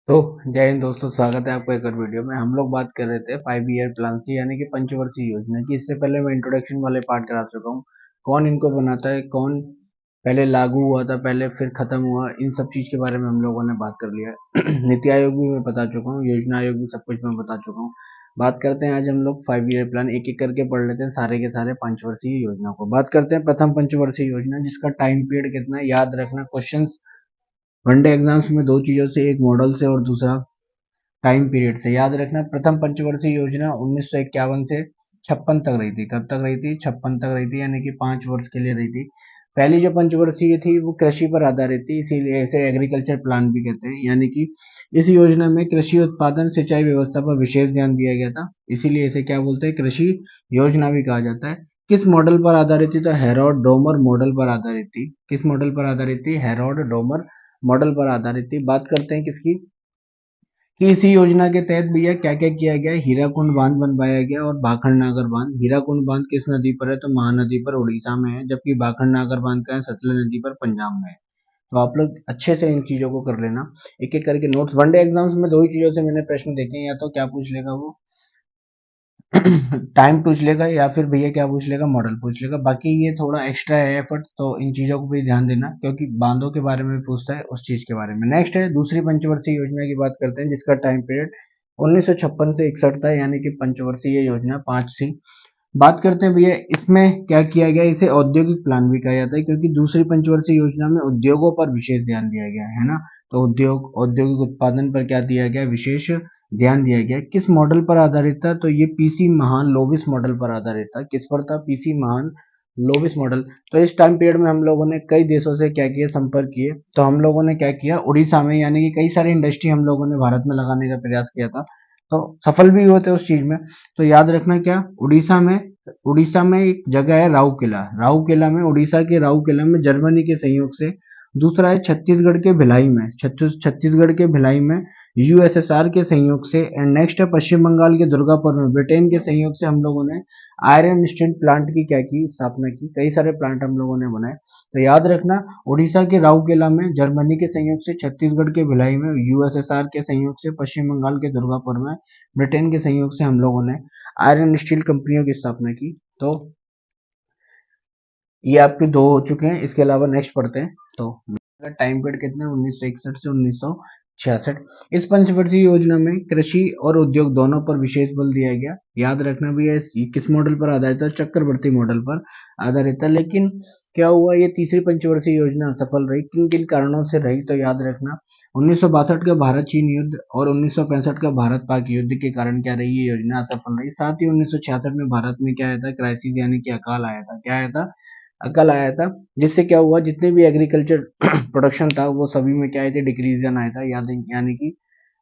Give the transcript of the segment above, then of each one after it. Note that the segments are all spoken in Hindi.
तो जय हिंद दोस्तों, स्वागत है आपका एक और वीडियो में। हम लोग बात कर रहे थे 5 ईयर प्लान की, यानी कि पंचवर्षीय योजना की। इससे पहले मैं इंट्रोडक्शन वाले पार्ट करा चुका हूँ। कौन इनको बनाता है, कौन पहले लागू हुआ था, पहले फिर खत्म हुआ, इन सब चीज के बारे में हम लोगों ने बात कर लिया है। नीति आयोग भी मैं बता चुका हूँ, योजना आयोग भी सब कुछ मैं बता चुका हूँ। बात करते हैं आज हम लोग 5 ईयर प्लान एक एक करके पढ़ लेते हैं, सारे के सारे पंचवर्षीय योजना को। बात करते हैं प्रथम पंचवर्षीय योजना, जिसका टाइम पीरियड कितना है याद रखना। क्वेश्चंस वनडे एग्जाम्स में दो चीजों से, एक मॉडल से और दूसरा टाइम पीरियड से। याद रखना, प्रथम पंचवर्षीय योजना 1951 से 56 तक रही थी। कब तक रही थी? 56 तक रही थी, यानी कि 5 वर्ष के लिए रही थी। पहली जो पंचवर्षीय थी वो कृषि पर आधारित थी, इसीलिए इसे एग्रीकल्चर प्लान भी कहते हैं। यानी कि इस योजना में कृषि उत्पादन सिंचाई व्यवस्था पर विशेष ध्यान दिया गया था, इसीलिए इसे क्या बोलते हैं? कृषि योजना भी कहा जाता है। किस मॉडल पर आधारित थी? तो हेरोड डोमर मॉडल पर आधारित थी। किस मॉडल पर आधारित थी? हेरोड डोमर मॉडल पर आधारित थी। बात करते हैं किसकी, कि इसी योजना के तहत भैया क्या क्या किया गया। हीराकुंड बांध बनवाया गया और भाखड़ नागर बांध। हीराकुंड बांध किस नदी पर है? तो महानदी पर, उड़ीसा में है। जबकि भाखड़ नागर बांध का है? सतलज नदी पर, पंजाब में है। तो आप लोग अच्छे से इन चीजों को कर लेना, एक एक करके नोट्स। वनडे एग्जाम्स में दो ही चीजों से मैंने प्रश्न देखे हैं, या तो क्या पूछ लेगा वो टाइम पूछ लेगा, या फिर भैया क्या पूछ लेगा? मॉडल पूछ लेगा। बाकी ये थोड़ा एक्स्ट्रा है एफर्ट, तो इन चीजों को भी ध्यान देना, क्योंकि बांधों के बारे में भी पूछता है, उस चीज के बारे में। नेक्स्ट है दूसरी पंचवर्षीय योजना की बात करते हैं, जिसका टाइम पीरियड 1956 से 61 था, यानी कि पंचवर्षीय योजना 5 थी। बात करते हैं भैया इसमें क्या किया गया। इसे औद्योगिक प्लान भी कहा जाता है, क्योंकि दूसरी पंचवर्षीय योजना में उद्योगों पर विशेष ध्यान दिया गया है ना। तो उद्योग, औद्योगिक उत्पादन पर क्या दिया गया? विशेष ध्यान दिया गया। किस मॉडल पर आधारित था? तो ये पीसी महान लोविस मॉडल पर आधारित था। किस पर था? पीसी महान लोविस मॉडल। तो इस टाइम पीरियड में हम लोगों ने कई देशों से क्या किया? संपर्क किए। तो हम लोगों ने क्या किया? उड़ीसा में, यानी कि कई सारी इंडस्ट्री हम लोगों ने भारत में लगाने का प्रयास किया था, तो सफल भी हुए थे उस चीज में। तो याद रखना क्या, उड़ीसा में एक जगह है राउरकेला। राउरकेला में, उड़ीसा के राउरकेला में जर्मनी के सहयोग से। दूसरा है छत्तीसगढ़ के भिलाई में, छत्तीसगढ़ के भिलाई में यूएसएसआर के सहयोग से। एंड नेक्स्ट है पश्चिम बंगाल के दुर्गापुर में ब्रिटेन के सहयोग से हम लोगों ने आयरन स्टील प्लांट की क्या की? स्थापना की। कई सारे प्लांट हम लोगों ने बनाए। तो याद रखना, उड़ीसा के राउरकेला में जर्मनी के सहयोग से, छत्तीसगढ़ के भिलाई में यूएसएसआर के सहयोग से, पश्चिम बंगाल के दुर्गापुर में ब्रिटेन के सहयोग से हम लोगों ने आयरन स्टील कंपनियों की स्थापना की। तो ये आपके दो हो चुके हैं। इसके अलावा नेक्स्ट पढ़ते हैं। तो टाइम पीरियड कितना है? 1961 से 1966। इस पंचवर्षीय योजना में कृषि और उद्योग दोनों पर विशेष बल दिया गया। याद रखना भी है, ये किस मॉडल पर आधारित था? चक्रवर्ती मॉडल पर आधारित था। लेकिन क्या हुआ, ये तीसरी पंचवर्षीय योजना असफल रही। किन किन कारणों से रही? तो याद रखना, 1962 का भारत चीन युद्ध और 1965 का भारत पाक युद्ध के कारण क्या रही? ये योजना असफल रही। साथ ही 1966 में भारत में क्या आया था? क्राइसिस, यानी कि अकाल आया था। क्या आया था? अकाल आया था। जिससे क्या हुआ, जितने भी एग्रीकल्चर प्रोडक्शन था वो सभी में क्या आई थी? डिक्रीजन आया था। यानी कि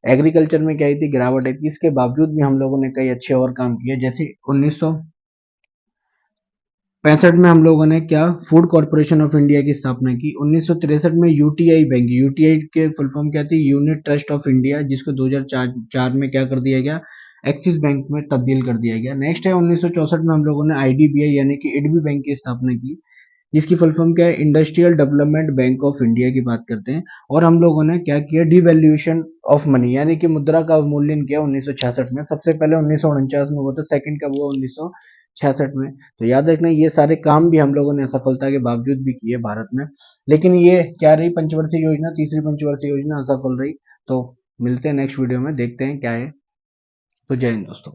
एग्रीकल्चर में क्या आई थी? गिरावट आई थी। इसके बावजूद भी हम लोगों ने कई अच्छे और काम किए। जैसे 1965 में हम लोगों ने क्या? फूड कॉर्पोरेशन ऑफ इंडिया की स्थापना की। 1963 में यूटीआई बैंक, यूटीआई के फुल फॉर्म क्या थी? यूनिट ट्रस्ट ऑफ इंडिया, जिसको 2004 में क्या कर दिया गया? एक्सिस बैंक में तब्दील कर दिया गया। नेक्स्ट है 1964 में हम लोगों ने आईडीबीआई, यानी कि इडबी बैंक की स्थापना की, जिसकी फुल फॉर्म क्या है? Industrial development bank of India की बात करते हैं। और हम लोगों ने क्या किया? डिवैल्यूएशन ऑफ मनी, यानी कि मुद्रा का अवमूल्यन किया 1966 में। सबसे पहले 1949 में हुआ था, सेकंड कब हुआ? 1966 में। तो याद रखना, ये सारे काम भी हम लोगों ने असफलता के बावजूद भी किए भारत में। लेकिन ये क्या रही? पंचवर्षीय योजना, तीसरी पंचवर्षीय योजना असफल रही। तो मिलते हैं नेक्स्ट वीडियो में, देखते हैं क्या है। तो जय हिंद दोस्तों।